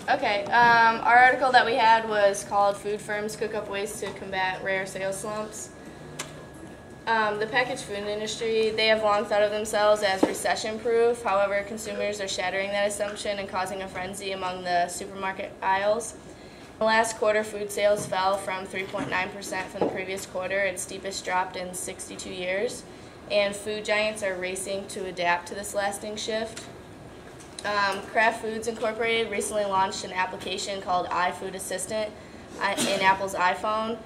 Okay, our article that we had was called "Food Firms Cook Up Ways to Combat Rare Sales Slumps." The packaged food industry, they have long thought of themselves as recession-proof. However, consumers are shattering that assumption and causing a frenzy among the supermarket aisles. In the last quarter, food sales fell from 3.9% from the previous quarter, its steepest drop in 62 years. And food giants are racing to adapt to this lasting shift. Kraft Foods Incorporated recently launched an application called iFood Assistant in Apple's iPhone.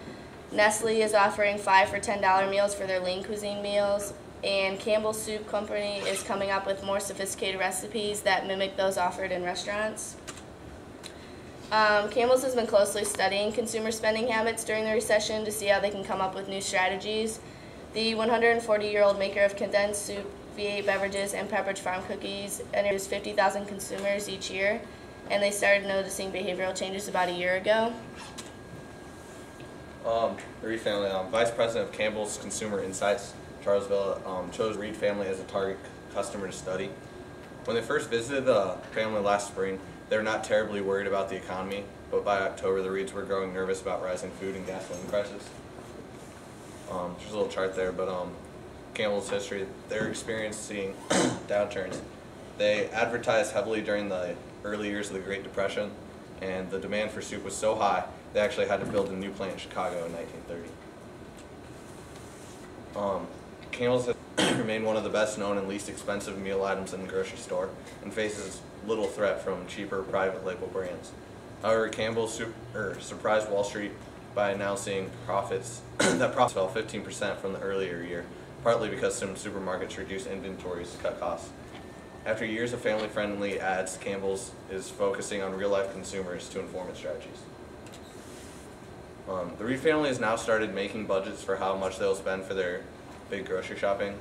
Nestle is offering 5 for $10 meals for their lean cuisine meals, and Campbell's Soup Company is coming up with more sophisticated recipes that mimic those offered in restaurants. Campbell's has been closely studying consumer spending habits during the recession to see how they can come up with new strategies. The 140-year-old maker of condensed soup, V8 beverages, and Pepperidge Farm cookies interviews 50,000 consumers each year, and they started noticing behavioral changes about a year ago. The Reed family, Vice President of Campbell's Consumer Insights, Charles Villa, chose Reed family as a target customer to study. When they first visited the family last spring, they were not terribly worried about the economy, but by October the Reeds were growing nervous about rising food and gasoline prices. There's a little chart there, but Campbell's history, they're experiencing downturns. They advertised heavily during the early years of the Great Depression, and the demand for soup was so high they actually had to build a new plant in Chicago in 1930. Campbell's has remained one of the best known and least expensive meal items in the grocery store and faces little threat from cheaper private label brands. However, Campbell's surprised Wall Street by announcing profits fell 15% from the earlier year, partly because some supermarkets reduced inventories to cut costs. After years of family-friendly ads, Campbell's is focusing on real-life consumers to inform its strategies. The Reed family has now started making budgets for how much they'll spend for their big grocery shopping.